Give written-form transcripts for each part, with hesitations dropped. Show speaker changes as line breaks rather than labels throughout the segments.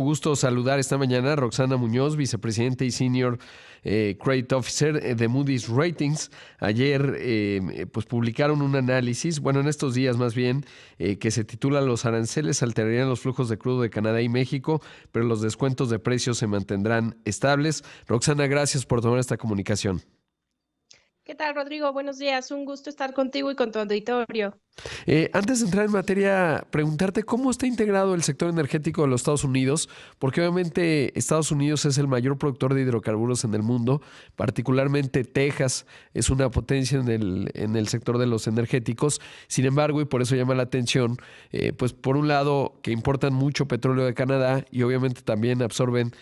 Gusto saludar esta mañana a Roxana Muñoz, vicepresidente y Senior Credit Officer de Moody's Ratings. Ayer pues publicaron un análisis, bueno, en estos días más bien, que se titula Los aranceles alterarían los flujos de crudo de Canadá y México, pero los descuentos de precios se mantendrán estables. Roxana, gracias por tomar esta comunicación.
¿Qué tal, Rodrigo? Buenos días. Un gusto estar contigo y con tu auditorio.
Antes de entrar en materia, preguntarte cómo está integrado el sector energético de los Estados Unidos, porque obviamente Estados Unidos es el mayor productor de hidrocarburos en el mundo, particularmente Texas es una potencia en el sector de los energéticos. Sin embargo, y por eso llama la atención, pues por un lado que importan mucho petróleo de Canadá y obviamente también absorben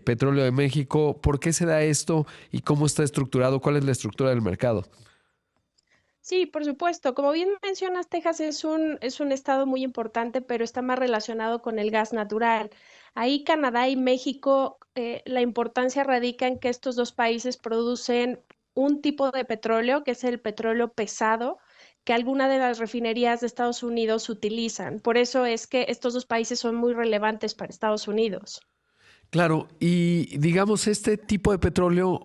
petróleo de México. ¿Por qué se da esto y cómo está estructurado? ¿Cuál es la estructura del mercado?
Sí, por supuesto. Como bien mencionas, Texas es un estado muy importante, pero está más relacionado con el gas natural. Ahí Canadá y México, la importancia radica en que estos dos países producen un tipo de petróleo, que es el petróleo pesado, que algunas de las refinerías de Estados Unidos utilizan. Por eso es que estos dos países son muy relevantes para Estados Unidos.
Claro, y digamos, este tipo de petróleo,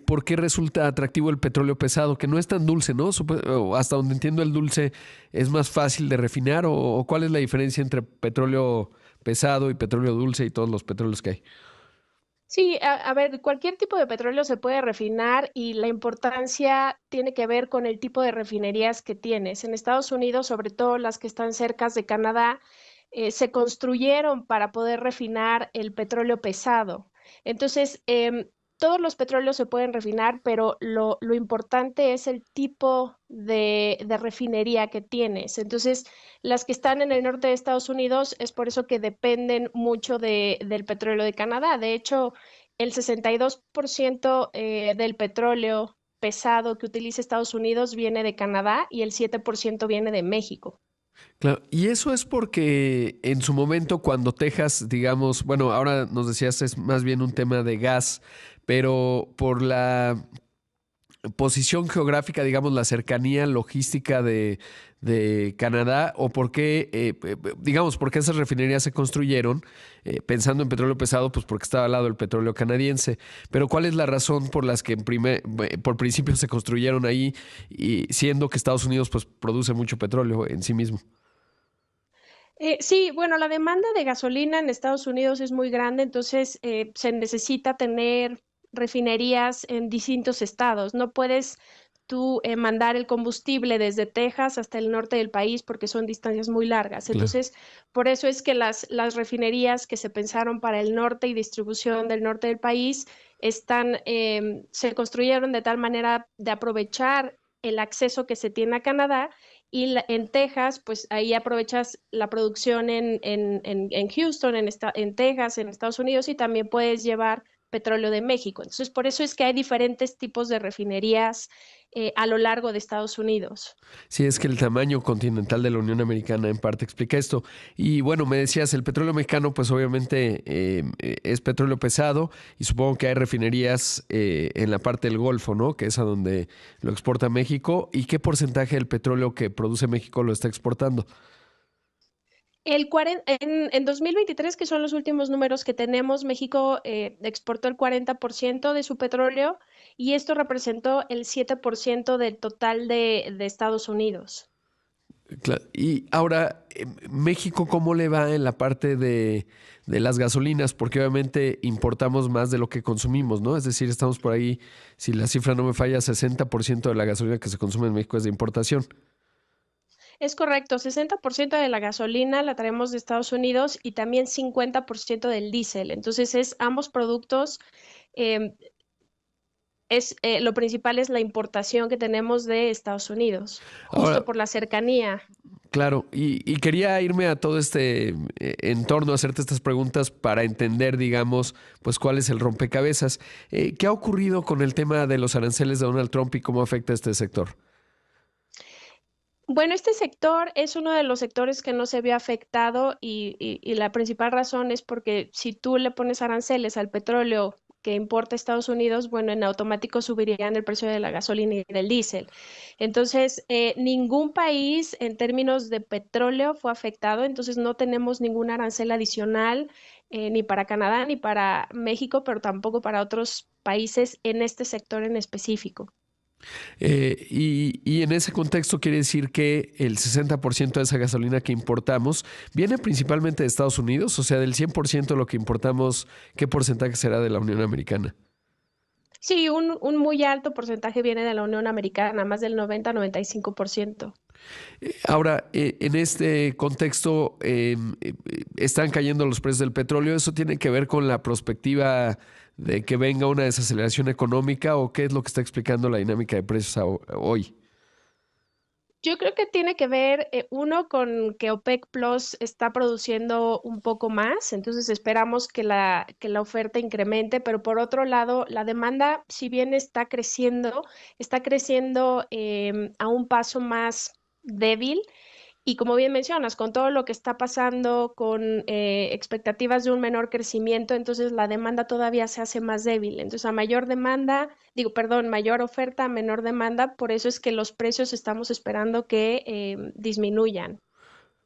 ¿por qué resulta atractivo el petróleo pesado? Que no es tan dulce, ¿no? O hasta donde entiendo el dulce es más fácil de refinar, o ¿cuál es la diferencia entre petróleo pesado y petróleo dulce y todos los petróleos que hay?
Sí, a ver, cualquier tipo de petróleo se puede refinar y la importancia tiene que ver con el tipo de refinerías que tienes. En Estados Unidos, sobre todo las que están cerca de Canadá, se construyeron para poder refinar el petróleo pesado. Entonces, todos los petróleos se pueden refinar, pero lo importante es el tipo de refinería que tienes. Entonces, las que están en el norte de Estados Unidos es por eso que dependen mucho del petróleo de Canadá. De hecho, el 62% del petróleo pesado que utiliza Estados Unidos viene de Canadá y el 7% viene de México.
Claro, y eso es porque en su momento cuando Texas, digamos, bueno, ahora nos decías es más bien un tema de gas, pero por la posición geográfica, digamos, la cercanía logística de Canadá, o por qué, digamos, por qué esas refinerías se construyeron pensando en petróleo pesado, pues porque estaba al lado el petróleo canadiense. Pero ¿cuál es la razón por las que por principio se construyeron ahí, y siendo que Estados Unidos pues produce mucho petróleo en sí mismo?
Sí, bueno, la demanda de gasolina en Estados Unidos es muy grande, entonces se necesita tener refinerías en distintos estados. No puedes tú mandar el combustible desde Texas hasta el norte del país porque son distancias muy largas.
Claro.
Entonces, por eso es que las refinerías que se pensaron para el norte y distribución del norte del país se construyeron de tal manera de aprovechar el acceso que se tiene a Canadá y en Texas, pues ahí aprovechas la producción en Houston, en Texas, en Estados Unidos, y también puedes llevar petróleo de México. Entonces, por eso es que hay diferentes tipos de refinerías a lo largo de Estados Unidos.
Sí, es que el tamaño continental de la Unión Americana en parte explica esto. Y bueno, me decías, el petróleo mexicano, pues obviamente es petróleo pesado y supongo que hay refinerías en la parte del Golfo, ¿no? Que es a donde lo exporta México. ¿Y qué porcentaje del petróleo que produce México lo está exportando?
En 2023, que son los últimos números que tenemos, México exportó el 40% de su petróleo y esto representó el 7% del total de Estados Unidos.
Y ahora, México, ¿cómo le va en la parte de las gasolinas? Porque obviamente importamos más de lo que consumimos, ¿no? Es decir, estamos por ahí, si la cifra no me falla, 60% de la gasolina que se consume en México es de importación.
Es correcto, 60% de la gasolina la traemos de Estados Unidos y también 50% del diésel. Entonces, ambos productos. em, lo principal es la importación que tenemos de Estados Unidos,
Ahora,
justo por la cercanía.
claro, y quería irme a todo este entorno, hacerte estas preguntas para entender, digamos, pues cuál es el rompecabezas. ¿Qué ha ocurrido con el tema de los aranceles de Donald Trump y cómo afecta a este sector?
Bueno, este sector es uno de los sectores que no se vio afectado y la principal razón es porque si tú le pones aranceles al petróleo que importa Estados Unidos, bueno, en automático subirían el precio de la gasolina y del diésel. Entonces, ningún país en términos de petróleo fue afectado, entonces no tenemos ningún arancel adicional ni para Canadá ni para México, pero tampoco para otros países en este sector en específico.
Y en ese contexto quiere decir que el 60% de esa gasolina que importamos viene principalmente de Estados Unidos, o sea, del 100% de lo que importamos, ¿qué porcentaje será de la Unión Americana?
Sí, un muy alto porcentaje viene de la Unión Americana, más del 90-95%.
Ahora, en este contexto, están cayendo los precios del petróleo. ¿Eso tiene que ver con la perspectiva de que venga una desaceleración económica o qué es lo que está explicando la dinámica de precios hoy?
Yo creo que tiene que ver, uno, con que OPEC Plus está produciendo un poco más, entonces esperamos que la oferta incremente, pero por otro lado, la demanda, si bien está creciendo a un paso más débil. Y como bien mencionas, con todo lo que está pasando, con expectativas de un menor crecimiento, entonces la demanda todavía se hace más débil. Entonces, a mayor demanda, digo, perdón, mayor oferta, menor demanda, por eso es que los precios estamos esperando que disminuyan.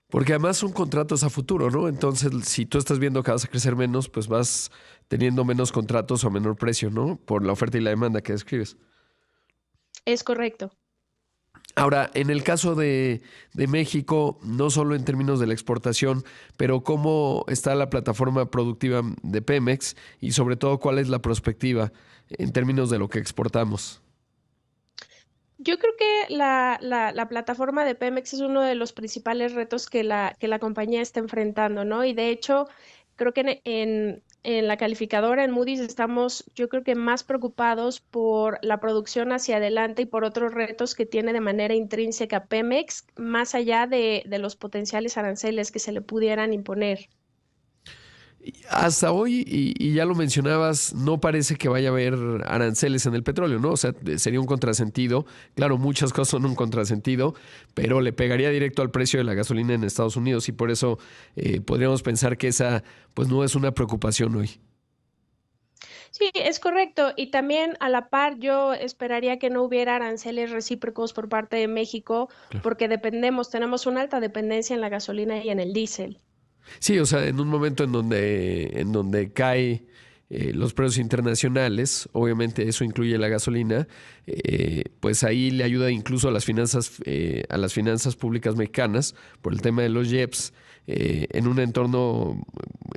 Porque además son contratos a futuro, ¿no? Entonces, si tú estás viendo que vas a crecer menos, pues vas teniendo menos contratos o a menor precio, ¿no? Por la oferta y la demanda que describes.
Es correcto.
Ahora, en el caso de México, no solo en términos de la exportación, pero cómo está la plataforma productiva de Pemex y sobre todo cuál es la perspectiva en términos de lo que exportamos.
Yo creo que la plataforma de Pemex es uno de los principales retos que la compañía está enfrentando, ¿no? Y de hecho, creo que en la calificadora, en Moody's, estamos, yo creo que más preocupados por la producción hacia adelante y por otros retos que tiene de manera intrínseca Pemex, más allá de los potenciales aranceles que se le pudieran imponer.
Hasta hoy, y ya lo mencionabas, no parece que vaya a haber aranceles en el petróleo, ¿no? O sea, sería un contrasentido. Claro, muchas cosas son un contrasentido, pero le pegaría directo al precio de la gasolina en Estados Unidos y por eso podríamos pensar que esa, pues, no es una preocupación hoy.
Sí, es correcto. Y también a la par, yo esperaría que no hubiera aranceles recíprocos por parte de México,
Claro.
porque tenemos una alta dependencia en la gasolina y en el diésel.
Sí, o sea, en un momento en donde cae los precios internacionales, obviamente eso incluye la gasolina, pues ahí le ayuda incluso a las finanzas públicas mexicanas por el tema de los IEPS, en un entorno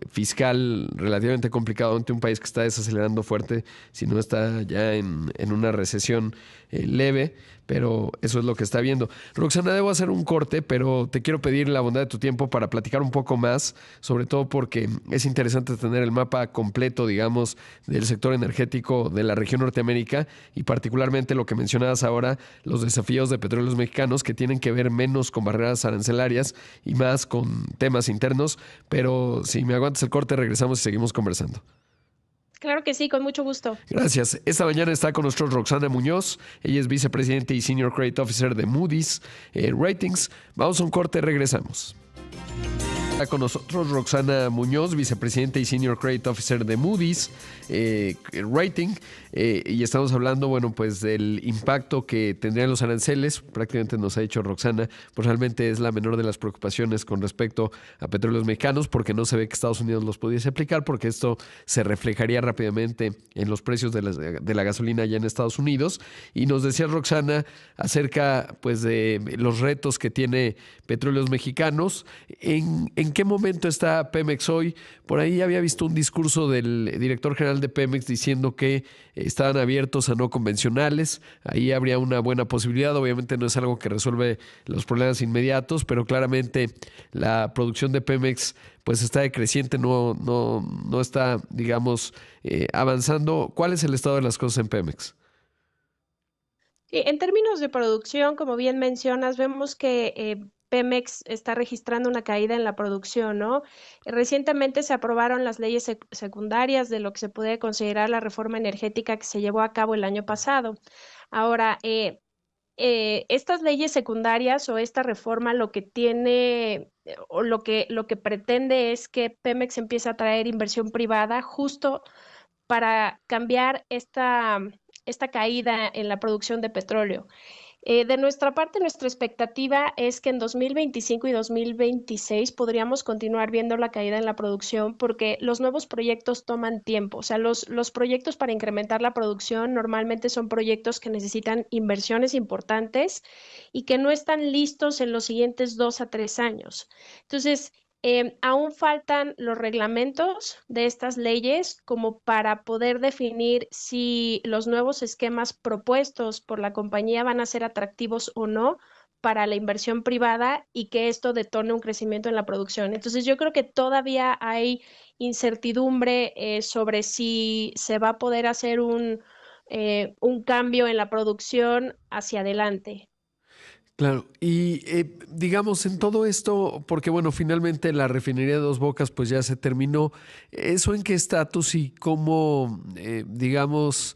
fiscal relativamente complicado ante un país que está desacelerando fuerte, si no está ya en una recesión leve, pero eso es lo que está viendo. Roxana, debo hacer un corte, pero te quiero pedir la bondad de tu tiempo para platicar un poco más, sobre todo porque es interesante tener el mapa completo, digamos, del sector energético de la región Norteamérica y particularmente lo que mencionabas ahora, los desafíos de petróleos mexicanos que tienen que ver menos con barreras arancelarias y más con temas internos, pero si me aguantas el corte, regresamos y seguimos conversando.
Claro que sí, con mucho gusto.
Gracias. Esta mañana está con nosotros Roxana Muñoz. Ella es vicepresidente y Senior Credit Officer de Moody's Ratings. Vamos a un corte, regresamos. Está con nosotros Roxana Muñoz, vicepresidente y Senior Credit Officer de Moody's Rating, y estamos hablando, bueno, pues del impacto que tendrían los aranceles. Prácticamente nos ha dicho Roxana, pues realmente es la menor de las preocupaciones con respecto a petróleos mexicanos, porque no se ve que Estados Unidos los pudiese aplicar, porque esto se reflejaría rápidamente en los precios de la gasolina allá en Estados Unidos. Y nos decía Roxana acerca, pues, de los retos que tiene Petróleos Mexicanos. ¿En qué momento está Pemex hoy? Por ahí había visto un discurso del director general de Pemex diciendo que estaban abiertos a no convencionales. Ahí habría una buena posibilidad. Obviamente no es algo que resuelve los problemas inmediatos, pero claramente la producción de Pemex pues está decreciente, no está, digamos, avanzando. ¿Cuál es el estado de las cosas en Pemex?
Sí, en términos de producción, como bien mencionas, vemos que Pemex está registrando una caída en la producción, ¿no? Recientemente se aprobaron las leyes secundarias de lo que se puede considerar la reforma energética que se llevó a cabo el año pasado. Ahora, estas leyes secundarias o esta reforma lo que tiene o lo que pretende es que Pemex empiece a traer inversión privada justo para cambiar esta caída en la producción de petróleo. De nuestra parte, nuestra expectativa es que en 2025 y 2026 podríamos continuar viendo la caída en la producción porque los nuevos proyectos toman tiempo. O sea, los proyectos para incrementar la producción normalmente son proyectos que necesitan inversiones importantes y que no están listos en los siguientes 2 a 3 años. Entonces, aún faltan los reglamentos de estas leyes como para poder definir si los nuevos esquemas propuestos por la compañía van a ser atractivos o no para la inversión privada y que esto detone un crecimiento en la producción. Entonces, yo creo que todavía hay incertidumbre sobre si se va a poder hacer un cambio en la producción hacia adelante.
Claro, y digamos en todo esto, porque bueno, finalmente la refinería de Dos Bocas pues ya se terminó. ¿Eso en qué estatus y cómo, digamos,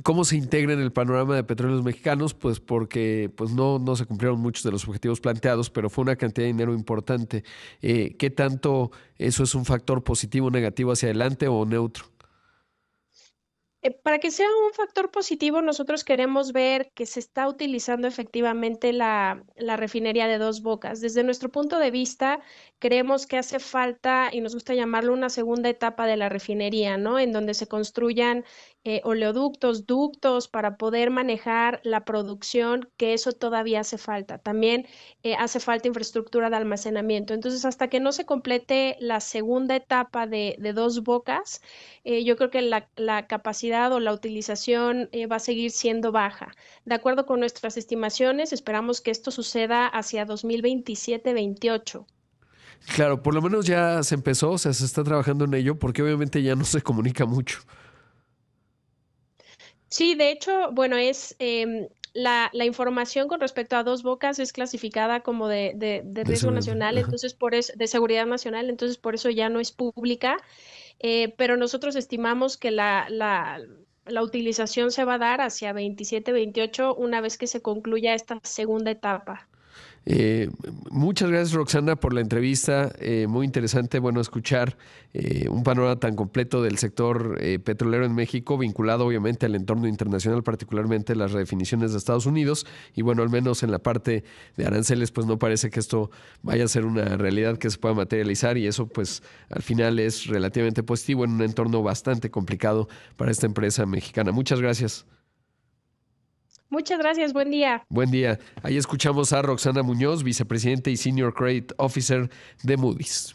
cómo se integra en el panorama de petróleos mexicanos? Pues porque pues no se cumplieron muchos de los objetivos planteados, pero fue una cantidad de dinero importante. ¿Qué tanto eso es un factor positivo o negativo hacia adelante o neutro?
Para que sea un factor positivo, nosotros queremos ver que se está utilizando efectivamente la refinería de Dos Bocas. Desde nuestro punto de vista, creemos que hace falta, y nos gusta llamarlo una segunda etapa de la refinería, ¿no? En donde se construyan oleoductos, ductos para poder manejar la producción, que eso todavía hace falta. También hace falta infraestructura de almacenamiento. Entonces, hasta que no se complete la segunda etapa de Dos Bocas, yo creo que la capacidad o la utilización va a seguir siendo baja. De acuerdo con nuestras estimaciones, esperamos que esto suceda hacia 2027-28.
Claro, por lo menos ya se empezó, o sea, se está trabajando en ello, porque obviamente ya no se comunica mucho.
Sí, de hecho, bueno, la información con respecto a Dos Bocas es clasificada como de
De
riesgo
seguridad.
nacional,
Ajá.
entonces por eso, de seguridad nacional, entonces por eso ya no es pública. Pero nosotros estimamos que la utilización se va a dar hacia 27-28 una vez que se concluya esta segunda etapa.
Eh, Muchas gracias, Roxana, por la entrevista. Muy interesante, bueno, escuchar un panorama tan completo del sector petrolero en México, vinculado obviamente al entorno internacional, particularmente las redefiniciones de Estados Unidos. Y bueno, al menos en la parte de aranceles, pues no parece que esto vaya a ser una realidad que se pueda materializar. Y eso, pues, al final es relativamente positivo en un entorno bastante complicado para esta empresa mexicana. Muchas gracias.
Muchas gracias, buen día.
Buen día. Ahí escuchamos a Roxana Muñoz, vicepresidente y Senior Credit Officer de Moody's.